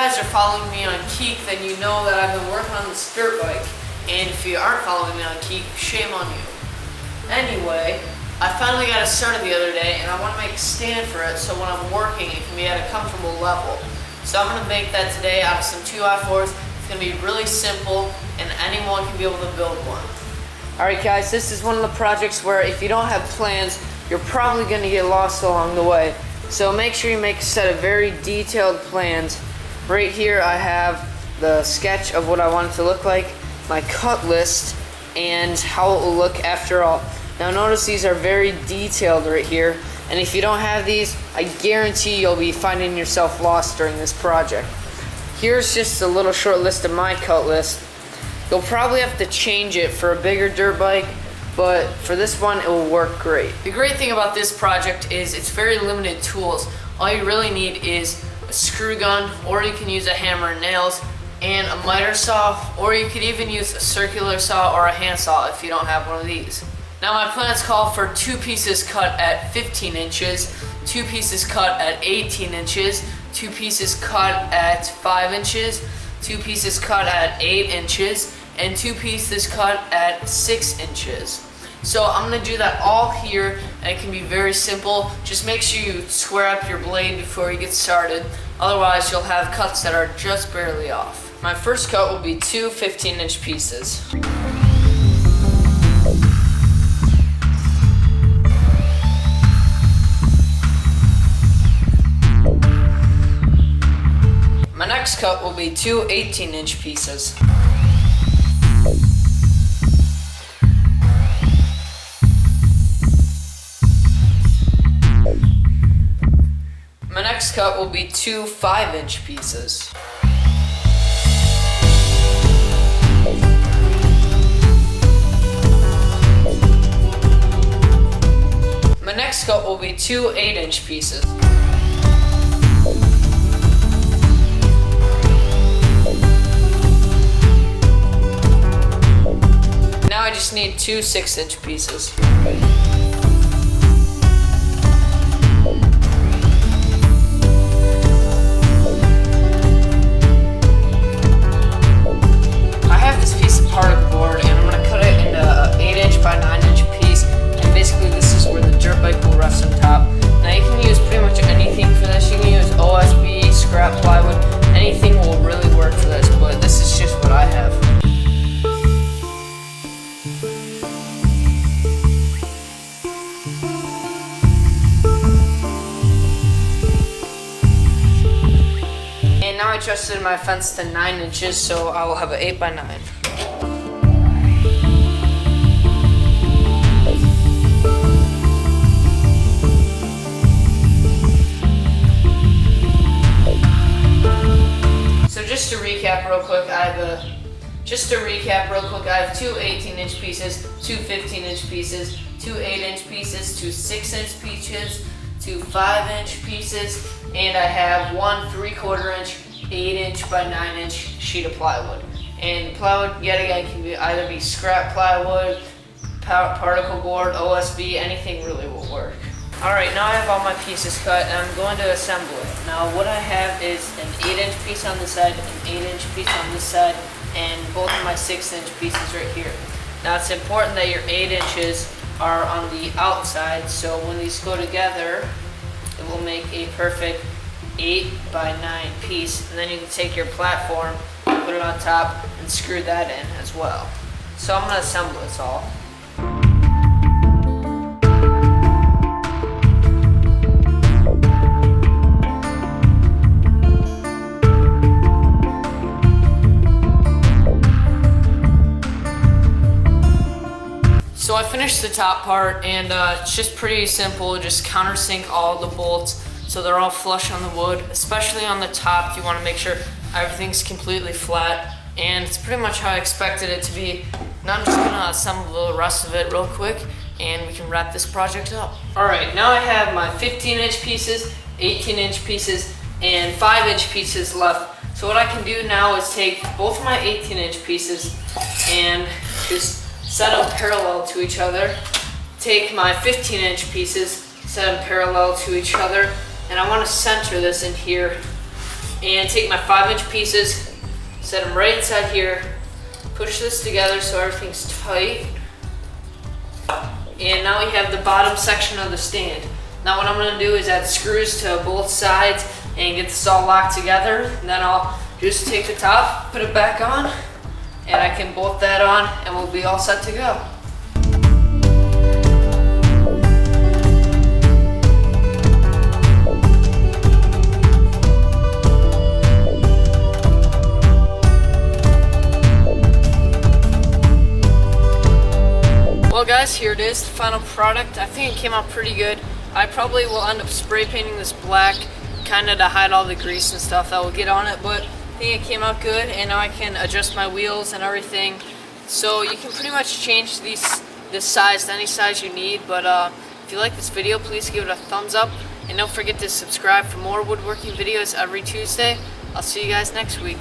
guys are following me on Keek, then you know that I've been working on this dirt bike. And if you aren't following me on Keek, shame on you. Anyway, I finally got it started the other day, and I want to make a stand for it so when I'm working, it can be at a comfortable level. So I'm going to make that today out of some 2x4s. It's going to be really simple, and anyone can be able to build one. Alright guys, this is one of the projects where if you don't have plans, you're probably going to get lost along the way. So make sure you make a set of very detailed plans. Right here I have the sketch of what I want it to look like, my cut list, and how it will look after all. Now notice these are very detailed right here, and if you don't have these, I guarantee you'll be finding yourself lost during this project. Here's just a little short list of my cut list. You'll probably have to change it for a bigger dirt bike, but for this one it will work great. The great thing about this project is it's very limited tools. All you really need is a screw gun, or you can use a hammer and nails, and a miter saw, or you could even use a circular saw or a handsaw if you don't have one of these. Now my plans call for 2 pieces cut at 15 inches, 2 pieces cut at 18 inches, 2 pieces cut at 5 inches, 2 pieces cut at 8 inches, and 2 pieces cut at 6 inches. So I'm going to do that all here, and it can be very simple. Just make sure you square up your blade before you get started, otherwise you'll have cuts that are just barely off. My first cut will be 2 15-inch pieces. My next cut will be 2 18-inch pieces. My next cut will be 2 5-inch pieces. My next cut will be 2 8-inch pieces. Now I just need 2 6-inch pieces. I have this piece of particle board, and I'm going to cut it into an 8-inch by 9-inch piece, and basically this is where the dirt bike will rest on top. Now you can use pretty much anything for this. You can use OSB, scrap plywood, anything will really work for this, but this is just what I have. And now I adjusted my fence to 9 inches, so I will have an 8 by 9. So just to recap real quick, I have 2 18-inch pieces, 2 15-inch pieces, 2 8-inch pieces, 2 6-inch pieces, 2 5-inch pieces, and I have 1 3/4-inch 8-inch by 9-inch sheet of plywood. And plywood, yet again, can either be scrap plywood, particle board, OSB, anything really will work. Alright, now I have all my pieces cut, and I'm going to assemble it. Now what I have is an 8-inch piece on this side, an 8-inch piece on this side, and both of my 6-inch pieces right here. Now it's important that your 8 inches are on the outside, so when these go together, it will make a perfect 8 by 9 piece, and then you can take your platform, put it on top, and screw that in as well. So I'm going to assemble this all. So I finished the top part, and it's just pretty simple. Just countersink all the bolts so they're all flush on the wood. Especially on the top, you want to make sure everything's completely flat, and it's pretty much how I expected it to be. Now I'm just gonna assemble the rest of it real quick, and we can wrap this project up. Alright, now I have my 15-inch pieces, 18-inch pieces, and 5-inch pieces left. So what I can do now is take both of my 18-inch pieces and just set them parallel to each other. Take my 15-inch pieces, set them parallel to each other, and I want to center this in here and take my 5-inch pieces, set them right inside here, push this together so everything's tight. And now we have the bottom section of the stand. Now what I'm going to do is add screws to both sides and get this all locked together. And then I'll just take the top, put it back on, and I can bolt that on and we'll be all set to go. Well guys, here it is, the final product. I think it came out pretty good. I probably will end up spray painting this black, kind of to hide all the grease and stuff that will get on it, but I think it came out good, and now I can adjust my wheels and everything. So you can pretty much change this size to any size you need, but if you like this video, please give it a thumbs up, and don't forget to subscribe for more woodworking videos every Tuesday. I'll see you guys next week.